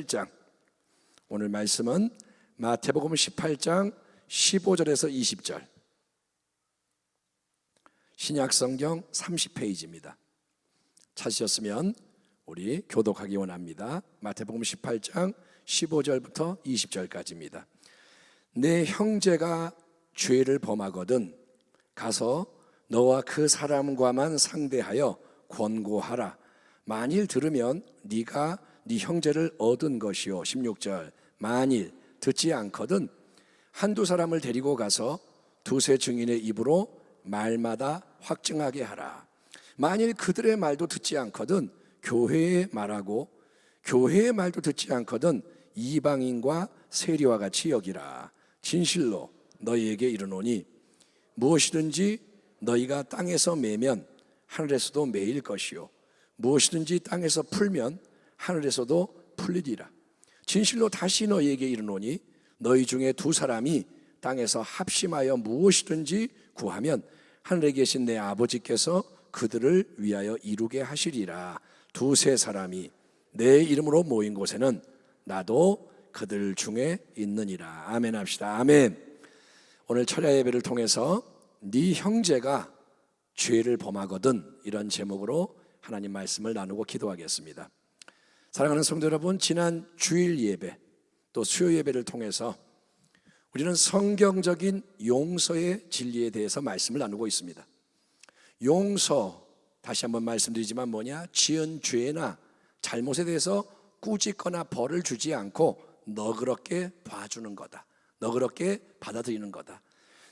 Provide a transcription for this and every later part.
18장, 오늘 말씀은 마태복음 18장 15절에서 20절, 신약성경 30페이지입니다. 찾으셨으면 우리 교독하기 원합니다. 마태복음 18장 15절부터 20절까지입니다. 내 형제가 죄를 범하거든 가서 너와 그 사람과만 상대하여 권고하라. 만일 들으면 네가 네 형제를 얻은 것이요. 16절, 만일 듣지 않거든 한두 사람을 데리고 가서 두세 증인의 입으로 말마다 확증하게 하라. 만일 그들의 말도 듣지 않거든 교회에 말하고, 교회의 말도 듣지 않거든 이방인과 세리와 같이 여기라. 진실로 너희에게 이르노니 무엇이든지 너희가 땅에서 매면 하늘에서도 매일 것이요, 무엇이든지 땅에서 풀면 하늘에서도 풀리리라. 진실로 다시 너희에게 이르노니 너희 중에 두 사람이 땅에서 합심하여 무엇이든지 구하면 하늘에 계신 내 아버지께서 그들을 위하여 이루게 하시리라. 두세 사람이 내 이름으로 모인 곳에는 나도 그들 중에 있느니라. 아멘 합시다. 아멘. 오늘 철야 예배를 통해서 네 형제가 죄를 범하거든, 이런 제목으로 하나님 말씀을 나누고 기도하겠습니다. 사랑하는 성도 여러분, 지난 주일 예배 또 수요 예배를 통해서 우리는 성경적인 용서의 진리에 대해서 말씀을 나누고 있습니다. 용서, 다시 한번 말씀드리지만 뭐냐? 지은 죄나 잘못에 대해서 꾸짖거나 벌을 주지 않고 너그럽게 봐주는 거다. 너그럽게 받아들이는 거다.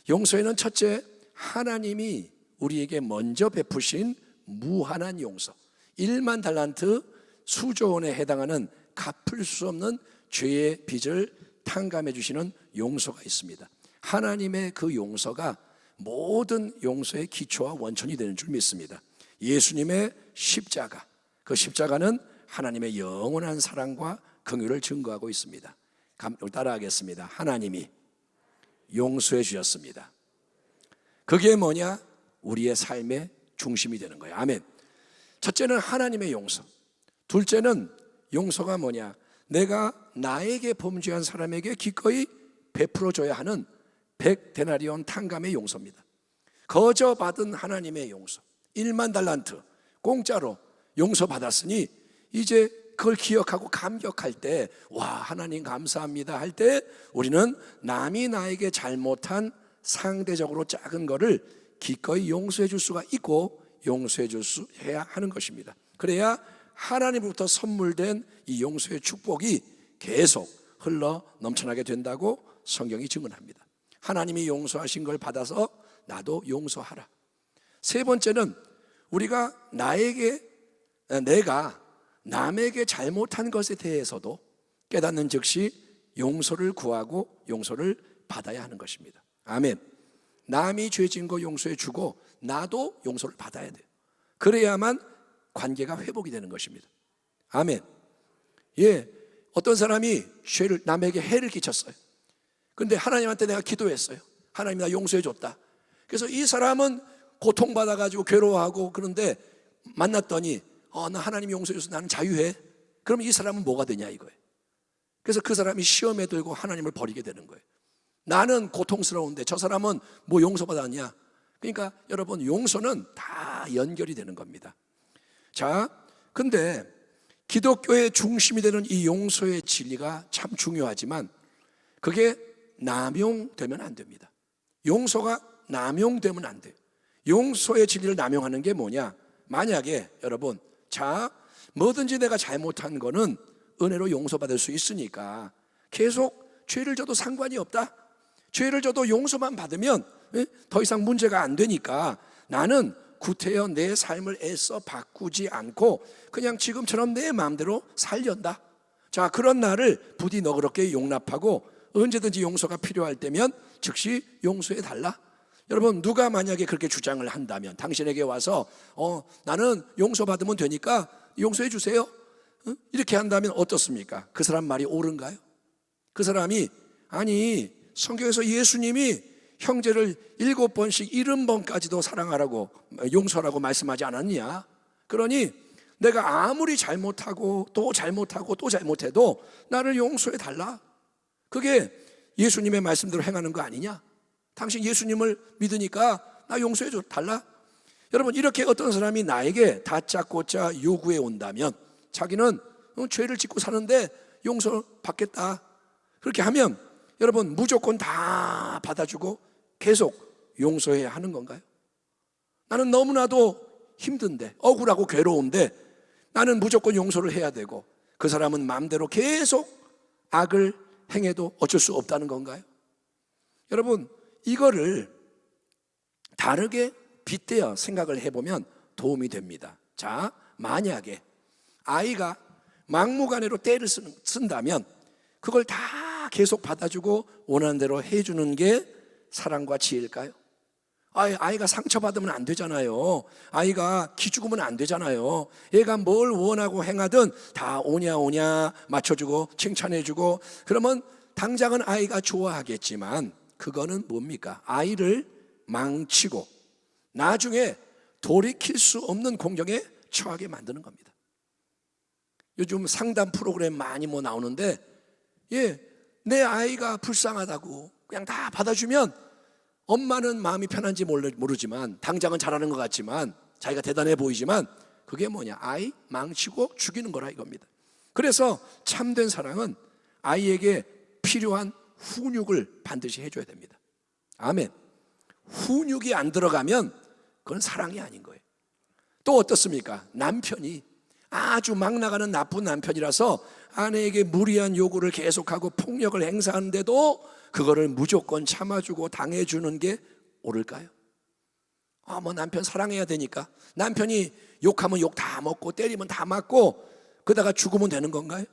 용서에는 첫째, 하나님이 우리에게 먼저 베푸신 무한한 용서, 1만 달란트 수조 원에 해당하는 갚을 수 없는 죄의 빚을 탕감해 주시는 용서가 있습니다. 하나님의 그 용서가 모든 용서의 기초와 원천이 되는 줄 믿습니다. 예수님의 십자가, 그 십자가는 하나님의 영원한 사랑과 긍휼을 증거하고 있습니다. 따라하겠습니다. 하나님이 용서해 주셨습니다. 그게 뭐냐? 우리의 삶의 중심이 되는 거예요. 아멘. 첫째는 하나님의 용서, 둘째는 용서가 뭐냐? 내가 나에게 범죄한 사람에게 기꺼이 베풀어줘야 하는 100데나리온 탕감의 용서입니다. 거저 받은 하나님의 용서, 1만 달란트 공짜로 용서받았으니 이제 그걸 기억하고 감격할 때, 와, 하나님 감사합니다 할 때 우리는 남이 나에게 잘못한 상대적으로 작은 거를 기꺼이 용서해 줄 수가 있고 용서해 해야 하는 것입니다. 그래야 하나님으로부터 선물된 이 용서의 축복이 계속 흘러 넘쳐나게 된다고 성경이 증언합니다. 하나님이 용서하신 걸 받아서 나도 용서하라. 세 번째는 우리가 내가 남에게 잘못한 것에 대해서도 깨닫는 즉시 용서를 구하고 용서를 받아야 하는 것입니다. 아멘. 남이 죄 지은 거 용서해 주고 나도 용서를 받아야 돼요. 그래야만 관계가 회복이 되는 것입니다. 아멘. 예, 어떤 사람이 남에게 해를 끼쳤어요. 근데 하나님한테 내가 기도했어요. 하나님 나 용서해 줬다. 그래서 이 사람은 고통받아가지고 괴로워하고, 그런데 만났더니 나 하나님 용서해 줘서 나는 자유해. 그러면 이 사람은 뭐가 되냐 이거예요. 그래서 그 사람이 시험에 들고 하나님을 버리게 되는 거예요. 나는 고통스러운데 저 사람은 뭐 용서받았냐. 그러니까 여러분, 용서는 다 연결이 되는 겁니다. 자, 근데 기독교의 중심이 되는 이 용서의 진리가 참 중요하지만 그게 남용되면 안 됩니다. 용서가 남용되면 안 돼요. 용서의 진리를 남용하는 게 뭐냐? 만약에 여러분, 자, 뭐든지 내가 잘못한 거는 은혜로 용서받을 수 있으니까 계속 죄를 져도 상관이 없다. 죄를 져도 용서만 받으면 더 이상 문제가 안 되니까 나는 구태여 내 삶을 애써 바꾸지 않고 그냥 지금처럼 내 마음대로 살련다. 자, 그런 나를 부디 너그럽게 용납하고 언제든지 용서가 필요할 때면 즉시 용서해 달라. 여러분, 누가 만약에 그렇게 주장을 한다면 당신에게 와서 나는 용서받으면 되니까 용서해 주세요, 이렇게 한다면 어떻습니까? 그 사람 말이 옳은가요? 그 사람이, 아니 성경에서 예수님이 형제를 7번씩 70번까지도 사랑하라고 용서하라고 말씀하지 않았냐? 그러니 내가 아무리 잘못하고 또 잘못하고 또 잘못해도 나를 용서해 달라. 그게 예수님의 말씀대로 행하는 거 아니냐? 당신 예수님을 믿으니까 나 용서해 줘 달라. 여러분, 이렇게 어떤 사람이 나에게 다짜고짜 요구해 온다면 자기는 죄를 짓고 사는데 용서 받겠다, 그렇게 하면 여러분 무조건 다 받아주고 계속 용서해야 하는 건가요? 나는 너무나도 힘든데, 억울하고 괴로운데 나는 무조건 용서를 해야 되고 그 사람은 마음대로 계속 악을 행해도 어쩔 수 없다는 건가요? 여러분, 이거를 다르게 빗대어 생각을 해보면 도움이 됩니다. 자, 만약에 아이가 막무가내로 때를 쓴다면 그걸 다 계속 받아주고 원하는 대로 해주는 게 사랑과 지혜일까요? 아이가 상처받으면 안 되잖아요. 아이가 기죽으면 안 되잖아요. 얘가 뭘 원하고 행하든 다 오냐 맞춰주고 칭찬해주고 그러면 당장은 아이가 좋아하겠지만 그거는 뭡니까? 아이를 망치고 나중에 돌이킬 수 없는 공경에 처하게 만드는 겁니다. 요즘 상담 프로그램 많이 나오는데 내 아이가 불쌍하다고 그냥 다 받아주면 엄마는 마음이 편한지 모르지만 당장은 잘하는 것 같지만 자기가 대단해 보이지만 그게 뭐냐? 아이 망치고 죽이는 거라 이겁니다. 그래서 참된 사랑은 아이에게 필요한 훈육을 반드시 해줘야 됩니다. 아멘. 훈육이 안 들어가면 그건 사랑이 아닌 거예요. 또 어떻습니까? 남편이 아주 막 나가는 나쁜 남편이라서 아내에게 무리한 요구를 계속하고 폭력을 행사하는데도 그거를 무조건 참아주고 당해주는 게 옳을까요? 남편 사랑해야 되니까 남편이 욕하면 욕 다 먹고 때리면 다 맞고 그러다가 죽으면 되는 건가요?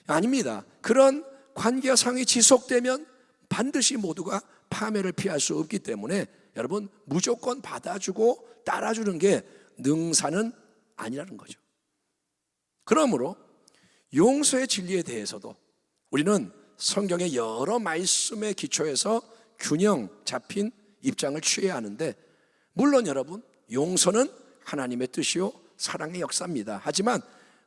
아닙니다. 그런 관계상이 지속되면 반드시 모두가 파멸을 피할 수 없기 때문에 여러분 무조건 받아주고 따라주는 게 능사는 아니라는 거죠. 그러므로 용서의 진리에 대해서도 우리는 성경의 여러 말씀에 기초해서 균형 잡힌 입장을 취해야 하는데, 물론 여러분 용서는 하나님의 뜻이요 사랑의 역사입니다. 하지만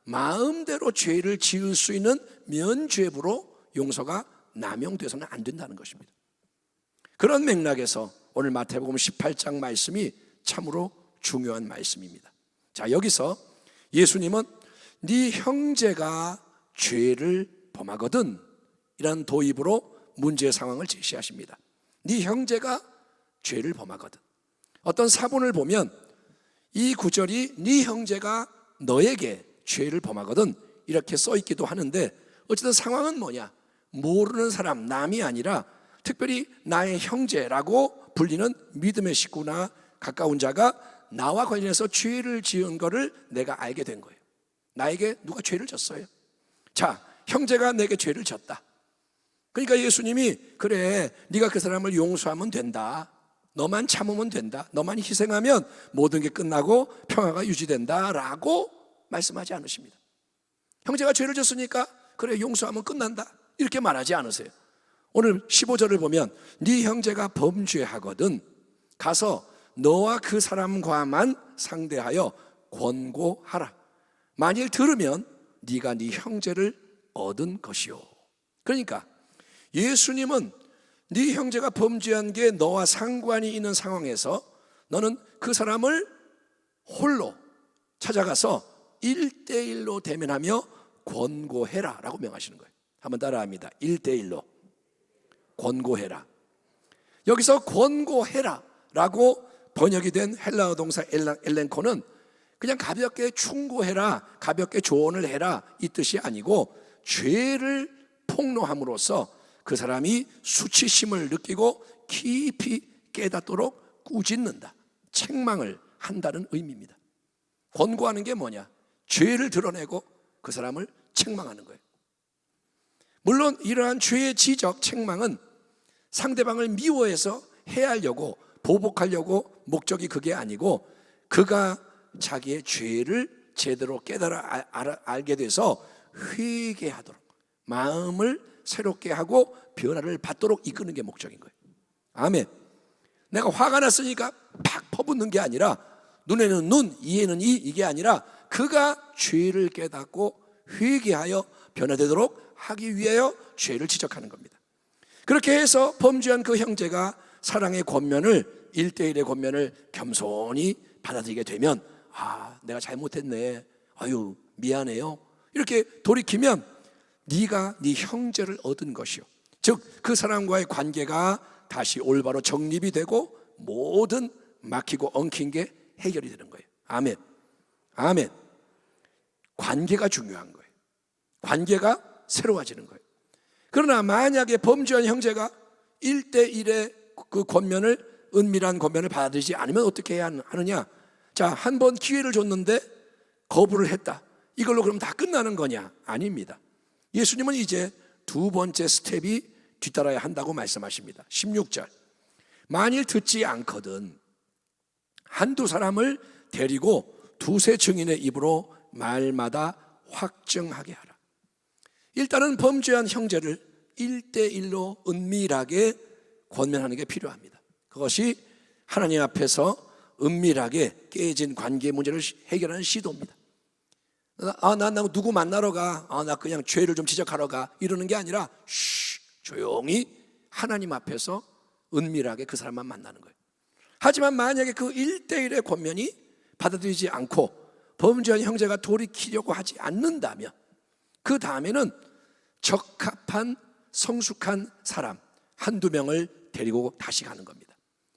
마음대로 죄를 지을 수 있는 면죄부로 용서가 남용돼서는 안 된다는 것입니다. 그런 맥락에서 오늘 마태복음 18장 말씀이 참으로 중요한 말씀입니다. 자, 여기서 예수님은 네 형제가 죄를 범하거든 이런 도입으로 문제의 상황을 제시하십니다. 네 형제가 죄를 범하거든. 어떤 사본을 보면 이 구절이 네 형제가 너에게 죄를 범하거든 이렇게 써 있기도 하는데, 어쨌든 상황은 뭐냐? 모르는 사람, 남이 아니라 특별히 나의 형제라고 불리는 믿음의 식구나 가까운 자가 나와 관련해서 죄를 지은 거를 내가 알게 된 거예요. 나에게 누가 죄를 졌어요. 자, 형제가 내게 죄를 졌다. 그러니까 예수님이 그래, 네가 그 사람을 용서하면 된다. 너만 참으면 된다. 너만 희생하면 모든 게 끝나고 평화가 유지된다 라고 말씀하지 않으십니다. 형제가 죄를 졌으니까 그래 용서하면 끝난다 이렇게 말하지 않으세요. 오늘 15절을 보면 네 형제가 범죄하거든 가서 너와 그 사람과만 상대하여 권고하라. 만일 들으면 네가 네 형제를 얻은 것이요. 그러니까 예수님은 네 형제가 범죄한 게 너와 상관이 있는 상황에서 너는 그 사람을 홀로 찾아가서 1대1로 대면하며 권고해라 라고 명하시는 거예요. 한번 따라합니다. 1대1로 권고해라. 여기서 권고해라 라고 번역이 된 헬라어 동사 엘렌코는 그냥 가볍게 충고해라, 가볍게 조언을 해라 이 뜻이 아니고 죄를 폭로함으로써 그 사람이 수치심을 느끼고 깊이 깨닫도록 꾸짖는다, 책망을 한다는 의미입니다. 권고하는 게 뭐냐? 죄를 드러내고 그 사람을 책망하는 거예요. 물론 이러한 죄의 지적, 책망은 상대방을 미워해서 해하려고 보복하려고 목적이 그게 아니고 그가 자기의 죄를 제대로 깨달아 알게 돼서 회개하도록 마음을 새롭게 하고 변화를 받도록 이끄는 게 목적인 거예요. 아멘. 내가 화가 났으니까 팍 퍼붓는 게 아니라 눈에는 눈, 이에는 이 이게 아니라 그가 죄를 깨닫고 회개하여 변화되도록 하기 위하여 죄를 지적하는 겁니다. 그렇게 해서 범죄한 그 형제가 사랑의 권면을, 1대1의 권면을 겸손히 받아들이게 되면, 내가 잘못했네, 아유 미안해요, 이렇게 돌이키면 네가 네 형제를 얻은 것이요, 즉 그 사람과의 관계가 다시 올바로 정립이 되고 모든 막히고 엉킨 게 해결이 되는 거예요. 아멘. 아멘. 관계가 중요한 거예요. 관계가 새로워지는 거예요. 그러나 만약에 범죄한 형제가 1대1의 그 권면을, 은밀한 권면을 받아들이지 않으면 어떻게 해야 하느냐? 자, 한 번 기회를 줬는데 거부를 했다, 이걸로 그럼 다 끝나는 거냐? 아닙니다. 예수님은 이제 두 번째 스텝이 뒤따라야 한다고 말씀하십니다. 16절, 만일 듣지 않거든 한두 사람을 데리고 두세 증인의 입으로 말마다 확증하게 하라. 일단은 범죄한 형제를 1대1로 은밀하게 권면하는 게 필요합니다. 그것이 하나님 앞에서 은밀하게 깨진 관계 문제를 해결하는 시도입니다. 나 누구 만나러 가, 나 그냥 죄를 좀 지적하러 가, 이러는 게 아니라 조용히 하나님 앞에서 은밀하게 그 사람만 만나는 거예요. 하지만 만약에 그 1대1의 권면이 받아들이지 않고 범죄한 형제가 돌이키려고 하지 않는다면, 그 다음에는 적합한 성숙한 사람 한두 명을 데리고 다시 가는 겁니다.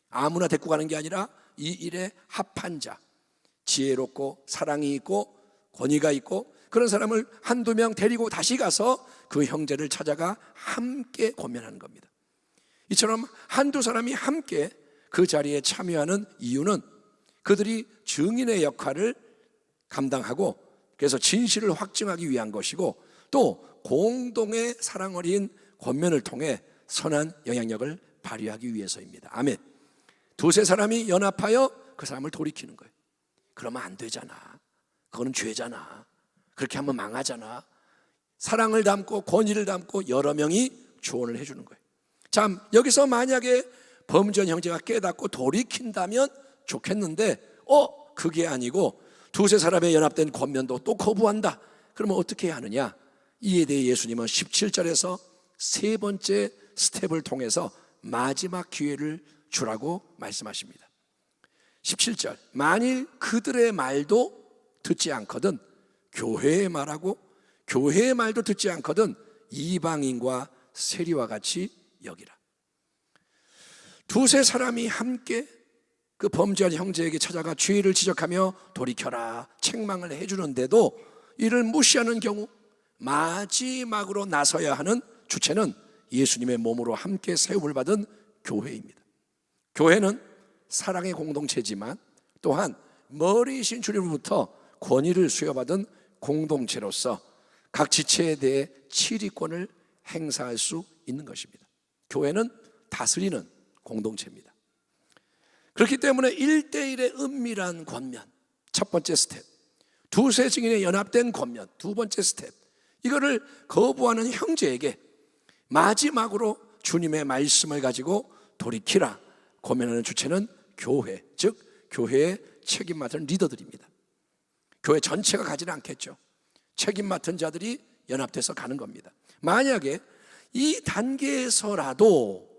아무나 데리고 가는 게 아니라 이 일에 합한 자, 지혜롭고 사랑이 있고 권위가 있고 그런 사람을 한두 명 데리고 다시 가서 그 형제를 찾아가 함께 권면하는 겁니다. 이처럼 한두 사람이 함께 그 자리에 참여하는 이유는 그들이 증인의 역할을 감당하고, 그래서 진실을 확증하기 위한 것이고, 또 공동의 사랑 어린 권면을 통해 선한 영향력을 발휘하기 위해서입니다. 아멘. 두세 사람이 연합하여 그 사람을 돌이키는 거예요. 그러면 안 되잖아, 그거는 죄잖아, 그렇게 하면 망하잖아. 사랑을 담고 권위를 담고 여러 명이 조언을 해주는 거예요. 참, 여기서 만약에 범죄한 형제가 깨닫고 돌이킨다면 좋겠는데, 그게 아니고 두세 사람의 연합된 권면도 또 거부한다. 그러면 어떻게 해야 하느냐? 이에 대해 예수님은 17절에서 세 번째 스텝을 통해서 마지막 기회를 주라고 말씀하십니다. 17절, 만일 그들의 말도 듣지 않거든 교회의 말하고, 교회의 말도 듣지 않거든 이방인과 세리와 같이 여기라. 두세 사람이 함께 그 범죄한 형제에게 찾아가 죄를 지적하며 돌이켜라, 책망을 해주는데도 이를 무시하는 경우 마지막으로 나서야 하는 주체는 예수님의 몸으로 함께 세움을 받은 교회입니다. 교회는 사랑의 공동체지만 또한 머리이신 주님으로부터 권위를 수여받은 공동체로서 각 지체에 대해 치리권을 행사할 수 있는 것입니다. 교회는 다스리는 공동체입니다. 그렇기 때문에 1대1의 은밀한 권면, 첫 번째 스텝, 두세 증인의 연합된 권면, 두 번째 스텝, 이거를 거부하는 형제에게 마지막으로 주님의 말씀을 가지고 돌이키라 권면하는 주체는 교회, 즉 교회의 책임 맡은 리더들입니다. 교회 전체가 가지는 않겠죠. 책임 맡은 자들이 연합돼서 가는 겁니다. 만약에 이 단계에서라도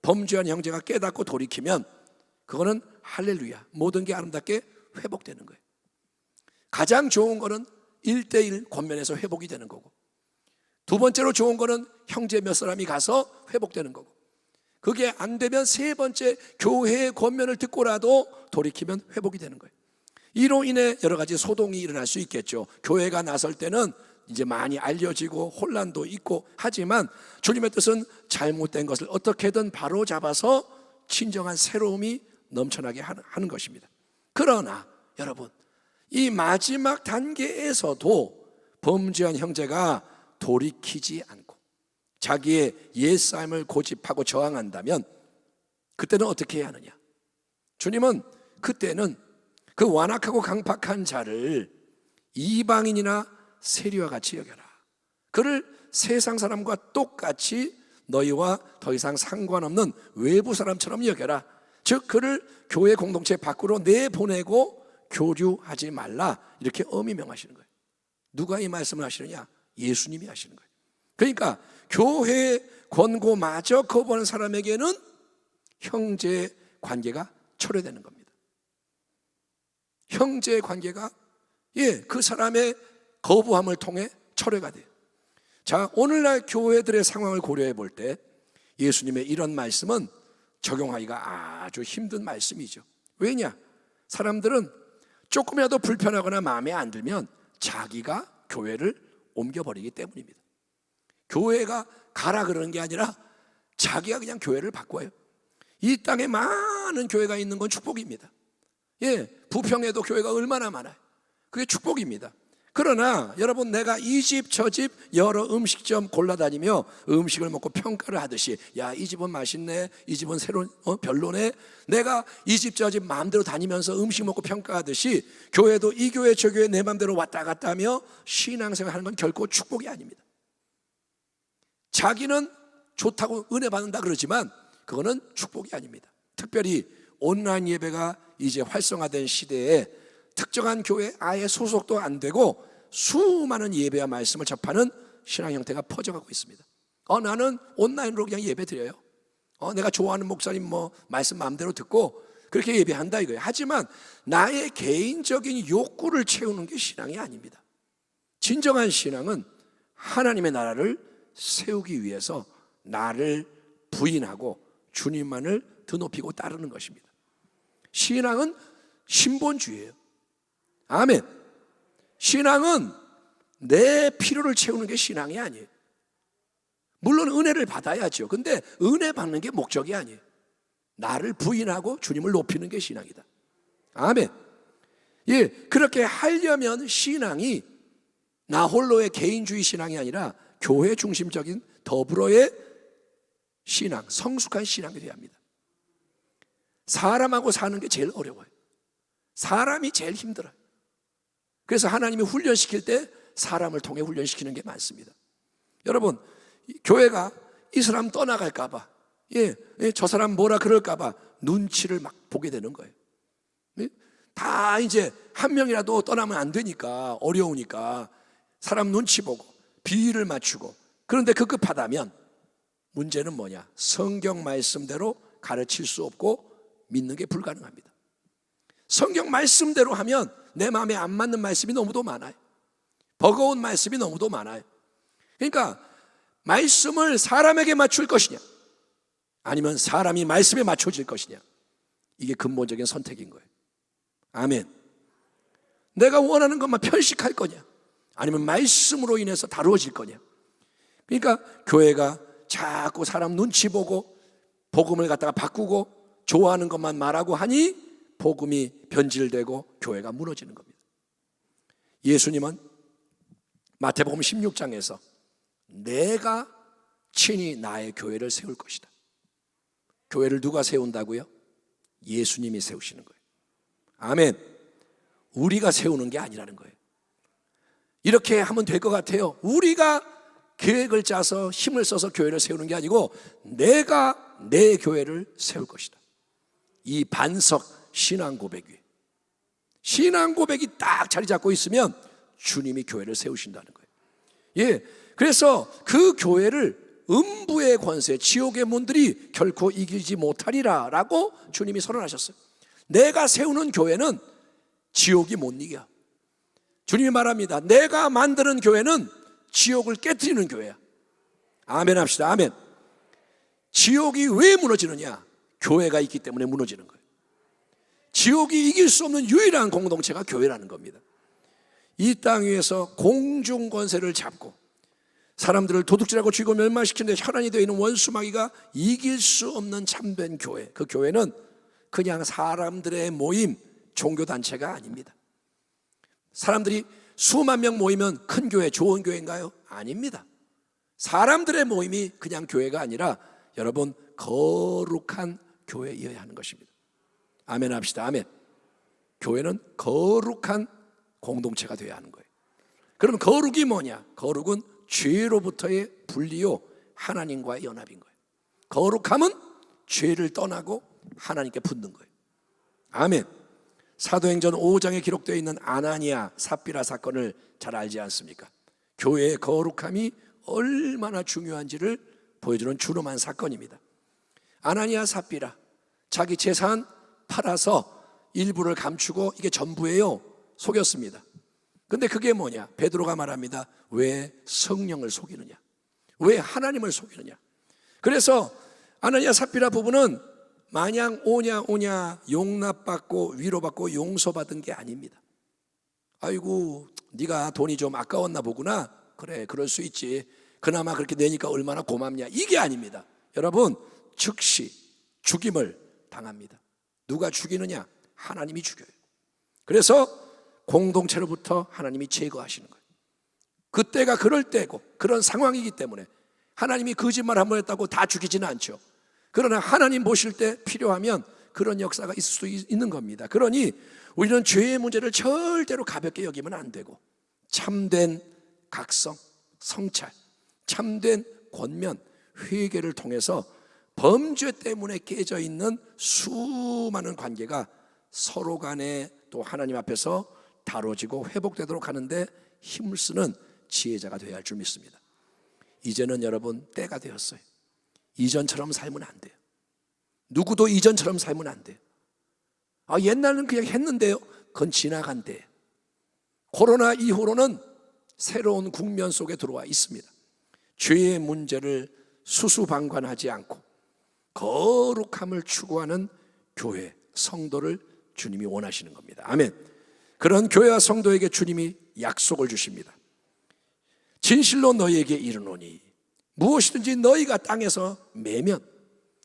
범죄한 형제가 깨닫고 돌이키면 그거는 할렐루야, 모든 게 아름답게 회복되는 거예요. 가장 좋은 거는 1대1 권면에서 회복이 되는 거고, 두 번째로 좋은 거는 형제 몇 사람이 가서 회복되는 거고, 그게 안 되면 세 번째 교회의 권면을 듣고라도 돌이키면 회복이 되는 거예요. 이로 인해 여러 가지 소동이 일어날 수 있겠죠. 교회가 나설 때는 이제 많이 알려지고 혼란도 있고 하지만 주님의 뜻은 잘못된 것을 어떻게든 바로 잡아서 진정한 새로움이 넘쳐나게 하는 것입니다. 그러나 여러분, 이 마지막 단계에서도 범죄한 형제가 돌이키지 않고 자기의 옛삶을 고집하고 저항한다면 그때는 어떻게 해야 하느냐? 주님은 그때는 그 완악하고 강팍한 자를 이방인이나 세리와 같이 여겨라. 그를 세상 사람과 똑같이 너희와 더 이상 상관없는 외부 사람처럼 여겨라. 즉 그를 교회 공동체 밖으로 내보내고 교류하지 말라, 이렇게 엄히 명하시는 거예요. 누가 이 말씀을 하시느냐? 예수님이 하시는 거예요. 그러니까 교회의 권고마저 거부하는 사람에게는 형제 관계가 철회되는 겁니다. 형제 관계가 그 사람의 거부함을 통해 철회가 돼요. 자, 오늘날 교회들의 상황을 고려해 볼 때 예수님의 이런 말씀은 적용하기가 아주 힘든 말씀이죠. 왜냐? 사람들은 조금이라도 불편하거나 마음에 안 들면 자기가 교회를 옮겨버리기 때문입니다. 교회가 가라 그러는 게 아니라 자기가 그냥 교회를 바꿔요. 이 땅에 많은 교회가 있는 건 축복입니다. 부평에도 교회가 얼마나 많아요. 그게 축복입니다. 그러나 여러분, 내가 이 집 저 집 여러 음식점 골라다니며 음식을 먹고 평가를 하듯이, 야, 이 집은 맛있네, 이 집은 별로네, 내가 이 집 저 집 마음대로 다니면서 음식 먹고 평가하듯이 교회도 이 교회 저 교회 내 마음대로 왔다 갔다 하며 신앙생활 하는 건 결코 축복이 아닙니다. 자기는 좋다고 은혜 받는다 그러지만 그거는 축복이 아닙니다. 특별히 온라인 예배가 이제 활성화된 시대에 특정한 교회에 아예 소속도 안 되고 수많은 예배와 말씀을 접하는 신앙 형태가 퍼져가고 있습니다. 나는 온라인으로 그냥 예배 드려요. 내가 좋아하는 목사님 말씀 마음대로 듣고 그렇게 예배한다 이거예요. 하지만 나의 개인적인 욕구를 채우는 게 신앙이 아닙니다. 진정한 신앙은 하나님의 나라를 세우기 위해서 나를 부인하고 주님만을 드높이고 따르는 것입니다. 신앙은 신본주의예요. 아멘. 신앙은 내 필요를 채우는 게 신앙이 아니에요. 물론 은혜를 받아야죠. 근데 은혜 받는 게 목적이 아니에요. 나를 부인하고 주님을 높이는 게 신앙이다. 아멘. 그렇게 하려면 신앙이 나 홀로의 개인주의 신앙이 아니라 교회 중심적인 더불어의 신앙, 성숙한 신앙이 되어야 합니다. 사람하고 사는 게 제일 어려워요. 사람이 제일 힘들어요. 그래서 하나님이 훈련시킬 때 사람을 통해 훈련시키는 게 많습니다. 여러분, 교회가 이 사람 떠나갈까 봐, 저 사람 뭐라 그럴까 봐 눈치를 막 보게 되는 거예요. 다 이제 한 명이라도 떠나면 안 되니까, 어려우니까 사람 눈치 보고 비위를 맞추고. 그런데 급급하다면 문제는 뭐냐? 성경 말씀대로 가르칠 수 없고 믿는 게 불가능합니다. 성경 말씀대로 하면 내 마음에 안 맞는 말씀이 너무도 많아요. 버거운 말씀이 너무도 많아요. 그러니까 말씀을 사람에게 맞출 것이냐, 아니면 사람이 말씀에 맞춰질 것이냐, 이게 근본적인 선택인 거예요. 아멘. 내가 원하는 것만 편식할 거냐, 아니면 말씀으로 인해서 다루어질 거냐. 그러니까 교회가 자꾸 사람 눈치 보고 복음을 갖다가 바꾸고 좋아하는 것만 말하고 하니 복음이 변질되고 교회가 무너지는 겁니다. 예수님은 마태복음 16장에서 내가 친히 나의 교회를 세울 것이다. 교회를 누가 세운다고요? 예수님이 세우시는 거예요. 아멘. 우리가 세우는 게 아니라는 거예요. 이렇게 하면 될 것 같아요. 우리가 계획을 짜서 힘을 써서 교회를 세우는 게 아니고 내가 내 교회를 세울 것이다. 이 반석 신앙 고백이, 신앙 고백이 딱 자리 잡고 있으면 주님이 교회를 세우신다는 거예요. 그래서 그 교회를 음부의 권세, 지옥의 문들이 결코 이기지 못하리라 라고 주님이 선언하셨어요. 내가 세우는 교회는 지옥이 못 이겨. 주님이 말합니다. 내가 만드는 교회는 지옥을 깨트리는 교회야. 아멘 합시다. 아멘. 지옥이 왜 무너지느냐? 교회가 있기 때문에 무너지는 거예요. 지옥이 이길 수 없는 유일한 공동체가 교회라는 겁니다. 이 땅 위에서 공중 권세를 잡고 사람들을 도둑질하고 죽이고 멸망시키는 데 혈안이 되어 있는 원수마귀가 이길 수 없는 참된 교회, 그 교회는 그냥 사람들의 모임, 종교단체가 아닙니다. 사람들이 수만 명 모이면 큰 교회, 좋은 교회인가요? 아닙니다. 사람들의 모임이 그냥 교회가 아니라 여러분 거룩한 교회여야 하는 것입니다. 아멘 합시다. 아멘. 교회는 거룩한 공동체가 되어야 하는 거예요. 그러면 거룩이 뭐냐? 거룩은 죄로부터의 분리요 하나님과의 연합인 거예요. 거룩함은 죄를 떠나고 하나님께 붙는 거예요. 아멘. 사도행전 5장에 기록되어 있는 아나니아 삽비라 사건을 잘 알지 않습니까? 교회의 거룩함이 얼마나 중요한지를 보여주는 준엄한 사건입니다. 아나니아 삽비라, 자기 재산 팔아서 일부를 감추고 이게 전부예요. 속였습니다. 근데 그게 뭐냐? 베드로가 말합니다. 왜 성령을 속이느냐? 왜 하나님을 속이느냐? 그래서 아나니아 삽비라 부부는 마냥 오냐 용납받고 위로받고 용서받은 게 아닙니다. 아이고 네가 돈이 좀 아까웠나 보구나. 그래 그럴 수 있지. 그나마 그렇게 내니까 얼마나 고맙냐. 이게 아닙니다. 여러분 즉시 죽임을 당합니다. 누가 죽이느냐? 하나님이 죽여요. 그래서 공동체로부터 하나님이 제거하시는 거예요. 그때가 그럴 때고 그런 상황이기 때문에 하나님이 거짓말 한 번 했다고 다 죽이지는 않죠. 그러나 하나님 보실 때 필요하면 그런 역사가 있을 수 있는 겁니다. 그러니 우리는 죄의 문제를 절대로 가볍게 여기면 안 되고 참된 각성, 성찰, 참된 권면, 회개를 통해서 범죄 때문에 깨져 있는 수많은 관계가 서로 간에 또 하나님 앞에서 다뤄지고 회복되도록 하는데 힘을 쓰는 지혜자가 되어야 할 줄 믿습니다. 이제는 여러분 때가 되었어요. 이전처럼 살면 안 돼요. 누구도 이전처럼 살면 안 돼요. 옛날은 그냥 했는데요. 그건 지나간 때예요. 코로나 이후로는 새로운 국면 속에 들어와 있습니다. 죄의 문제를 수수방관하지 않고 거룩함을 추구하는 교회, 성도를 주님이 원하시는 겁니다. 아멘. 그런 교회와 성도에게 주님이 약속을 주십니다. 진실로 너희에게 이르노니 무엇이든지 너희가 땅에서 매면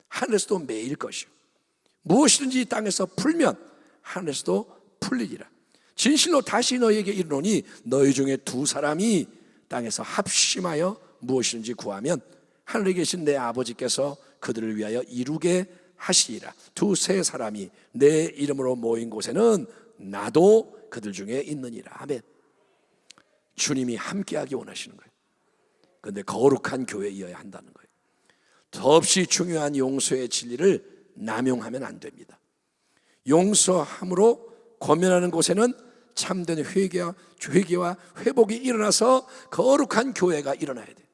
하늘에서도 매일 것이요 무엇이든지 땅에서 풀면 하늘에서도 풀리리라. 진실로 다시 너희에게 이르노니 너희 중에 두 사람이 땅에서 합심하여 무엇이든지 구하면 하늘에 계신 내 아버지께서 그들을 위하여 이루게 하시리라. 두세 사람이 내 이름으로 모인 곳에는 나도 그들 중에 있느니라. 아멘. 주님이 함께하기 원하시는 거예요. 그런데 거룩한 교회이어야 한다는 거예요. 더없이 중요한 용서의 진리를 남용하면 안 됩니다. 용서함으로 권면하는 곳에는 참된 회개와 회복이 일어나서 거룩한 교회가 일어나야 돼요.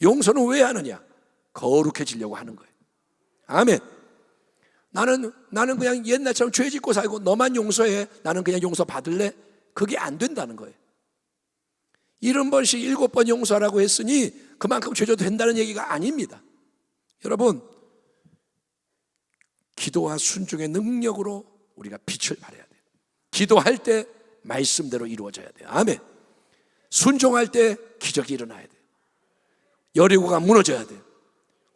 용서는 왜 하느냐? 거룩해지려고 하는 거예요. 아멘. 나는 그냥 옛날처럼 죄 짓고 살고 너만 용서해. 나는 그냥 용서 받을래? 그게 안 된다는 거예요. 70번씩 7번 용서하라고 했으니 그만큼 죄져도 된다는 얘기가 아닙니다. 여러분, 기도와 순종의 능력으로 우리가 빛을 발해야 돼요. 기도할 때 말씀대로 이루어져야 돼요. 아멘. 순종할 때 기적이 일어나야 돼요. 여리고가 무너져야 돼요.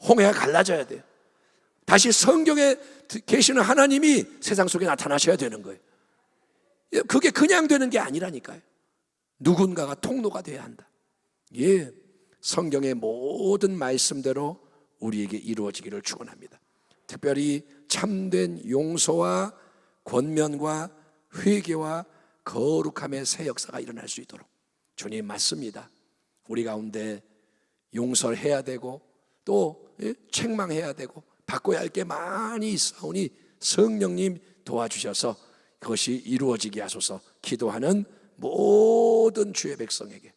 홍해가 갈라져야 돼요. 다시 성경에 계시는 하나님이 세상 속에 나타나셔야 되는 거예요. 그게 그냥 되는 게 아니라니까요. 누군가가 통로가 돼야 한다. 예, 성경의 모든 말씀대로 우리에게 이루어지기를 축원합니다. 특별히 참된 용서와 권면과 회개와 거룩함의 새 역사가 일어날 수 있도록 주님 맞습니다. 우리 가운데 용서를 해야 되고 또 책망해야 되고 바꿔야 할 게 많이 있사오니 성령님 도와주셔서 그것이 이루어지게 하소서. 기도하는 모든 주의 백성에게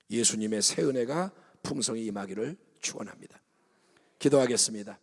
예수님의 새 은혜가 풍성히 임하기를 축원합니다. 기도하겠습니다.